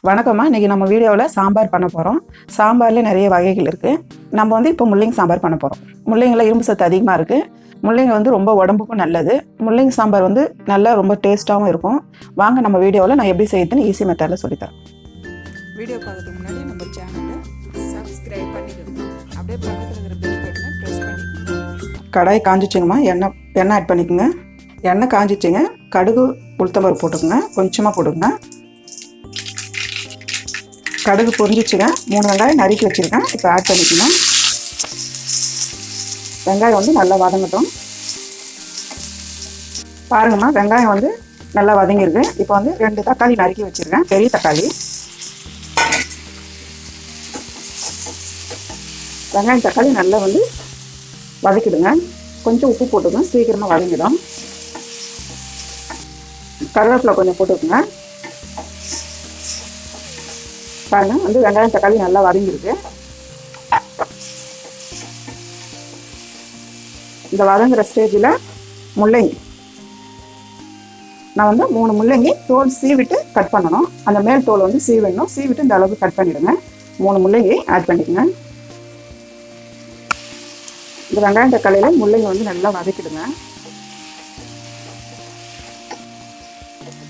வணக்கம்மா. இன்றைக்கி நம்ம வீடியோவில் சாம்பார் பண்ண போகிறோம். சாம்பார்லேயே நிறைய வகைகள் இருக்குது. நம்ம வந்து இப்போ முள்ளங்கி சாம்பார் பண்ண போகிறோம். முள்ளங்கியில் இரும்பு சத்து அதிகமாக இருக்குது. முள்ளங்கி வந்து ரொம்ப உடம்புக்கும் நல்லது. முள்ளங்கி சாம்பார் வந்து நல்லா ரொம்ப டேஸ்ட்டாகவும் இருக்கும். வாங்க நம்ம வீடியோவில் நான் எப்படி செய்யுதுன்னு ஈஸி மெத்தடில் சொல்லித்தரேன். வீடியோ பார்க்கறதுக்கு முன்னாடி நம்ம சேனலை சப்ஸ்கிரைப் பண்ணிக்கோங்க. அப்படியே பக்கத்தில் இருக்கிற பெல் பட்டனை ப்ரெஸ் பண்ணிக்கோங்க. கடாய் காஞ்சிச்சுங்கம்மா. எண்ணெய் ஆட் பண்ணிக்கோங்க. எண்ணெய் காஞ்சிச்சுங்க. கடுகு உளுத்தம்பருப்பு போட்டுக்கோங்க. கொஞ்சமாக போட்டுக்கோங்க. கடுகு பொரிஞ்சிச்சுங்க. 3 வெங்காயம் நறுக்கி வச்சுருக்கேன். இப்போ ஆட் பண்ணிக்கணும். வெங்காயம் வந்து நல்லா வதங்கட்டும். பாருங்கம்மா, வெங்காயம் வந்து நல்லா வதங்கிருக்கு. இப்போ வந்து 2 தக்காளி நறுக்கி வச்சுருக்கேன், பெரிய தக்காளி. வெங்காயம் தக்காளி நல்லா வந்து வதக்கிடுங்க. கொஞ்சம் உப்பு போட்டுக்கோங்க, சீக்கிரமாக வதங்கிடும். கருவேப்பிலை கொஞ்சம் போட்டுக்கோங்க. பாருங்க, வந்து வெங்காயம் தக்காளி நல்லா வதங்கிருக்கு. இந்த வதங்குற ஸ்டேஜில் முள்ளங்கி நான் வந்து 3 முள்ளங்கி தோல் சீவிட்டு கட் பண்ணணும். அந்த மேல் தோல் வந்து சீவிடணும். சீவிட்டு இந்த அளவுக்கு கட் பண்ணிடுங்க. 3 முள்ளங்கி ஆட் பண்ணிக்கோங்க. இந்த வெங்காயம் தக்காளியில் முள்ளங்கி வந்து நல்லா வதக்கிடுங்க.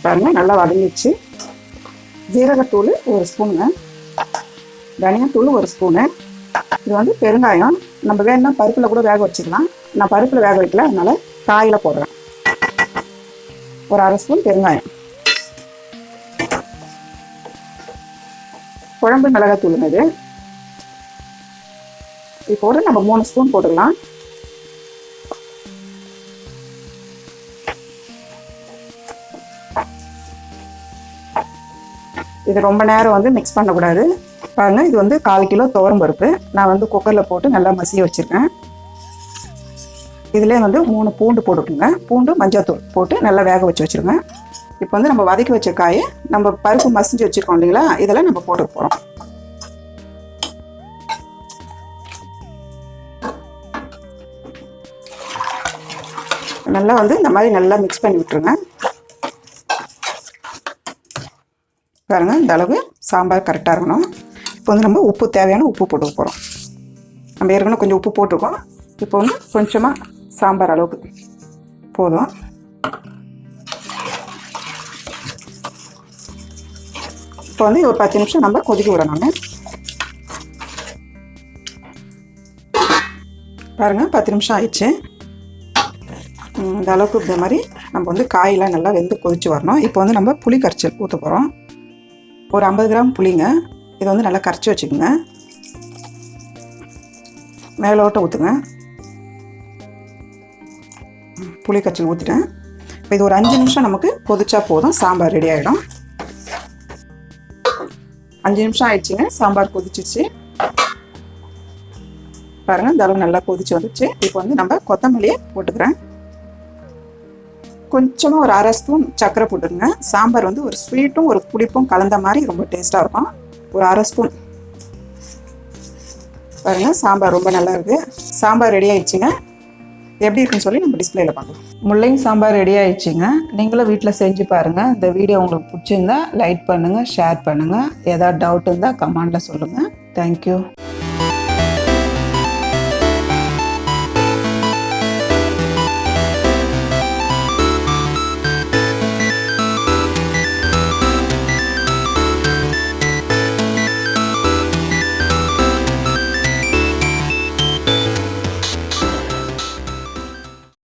பாருங்க, நல்லா வதங்கிடுச்சு. ஜீரகத்தூள் 1 ஸ்பூனுங்க, தனியாத்தூள் 1 ஸ்பூனு. இது வந்து பெருங்காயம். நம்ம வேணும்னா பருப்பில் கூட வேக வச்சுக்கலாம். நான் பருப்பில் வேக வைக்கல, அதனால காயில் போடுறேன். ஒரு 1/2 ஸ்பூன் பெருங்காயம். குழம்பு மிளகாத்தூளுங்க இது. இப்போ ஒரு நம்ம 3 ஸ்பூன் போட்டுக்கலாம். இது ரொம்ப நேரம் வந்து மிக்ஸ் பண்ணக்கூடாது. பாருங்கள், இது வந்து 1/4 கிலோ துவரம் பருப்பு நான் வந்து குக்கரில் போட்டு நல்லா மசிய வச்சுருக்கேன். இதிலே வந்து 3 பூண்டு போட்டுக்கோங்க. பூண்டு மஞ்சள்தூள் போட்டு நல்லா வேக வச்சுருங்க. இப்போ வந்து நம்ம வதக்கி வச்ச காயை நம்ம பருப்பு மசிஞ்சு வச்சுருக்கோம் இல்லைங்களா, இதெல்லாம் நம்ம போட்டு போகிறோம். நல்லா வந்து இந்த மாதிரி நல்லா மிக்ஸ் பண்ணி விட்டுருங்க. பாருங்கள், இந்த அளவு சாம்பார் கரெக்டாக இருக்கணும். இப்போ வந்து நம்ம உப்பு தேவையான உப்பு போட்டுக்க போகிறோம். நம்ம ஏற்கனவே கொஞ்சம் உப்பு போட்டிருக்கோம். இப்போ வந்து கொஞ்சமாக சாம்பார் அளவுக்கு போதும். இப்போ வந்து ஒரு 10 நிமிஷம் நம்ம கொதிக்க விடணும். பாருங்கள், 10 நிமிஷம் ஆயிடுச்சு. இந்த அளவுக்கு இந்த மாதிரி நம்ம வந்து காயெல்லாம் நல்லா வெந்து கொதிச்சு வரணும். இப்போ வந்து நம்ம புளி கரைச்சல் ஊற்ற போகிறோம். ஒரு 50 கிராம் புளிங்க. இதை வந்து நல்லா கரைச்சி வச்சுக்கோங்க. மேலோட்ட ஊற்றுங்க. புளி கரைச்சல் ஊற்றிட்டேன். இப்போ இது ஒரு 5 நிமிஷம் நமக்கு கொதிச்சா போதும், சாம்பார் ரெடி ஆகிடும். 5 நிமிஷம் ஆயிடுச்சுங்க. சாம்பார் கொதிச்சிச்சு. பாருங்கள், இந்த அளவு நல்லா கொதிச்சு வந்துச்சு. இப்போ வந்து நம்ம கொத்தமல்லியை போட்டுக்கிறேன். கொஞ்சமாக ஒரு 1/2 ஸ்பூன் சர்க்கரை போட்டுருங்க. சாம்பார் வந்து ஒரு ஸ்வீட்டும் ஒரு புளிப்பும் கலந்த மாதிரி ரொம்ப டேஸ்ட்டாக இருக்கும். ஒரு 1/2 ஸ்பூன். பாருங்கள், சாம்பார் ரொம்ப நல்லா இருக்குது. சாம்பார் ரெடி ஆயிடுச்சுங்க. எப்படி இருக்குன்னு சொல்லி நம்ம டிஸ்பிளேல பார்க்கலாம். முள்ளங்கி சாம்பார் ரெடி ஆயிடுச்சுங்க. நீங்களும் வீட்டில் செஞ்சு பாருங்கள். இந்த வீடியோ உங்களுக்கு பிடிச்சிருந்தா லைக் பண்ணுங்கள், ஷேர் பண்ணுங்கள். ஏதாவது டவுட் இருந்தால் கமெண்டில் சொல்லுங்கள். தேங்க்யூ.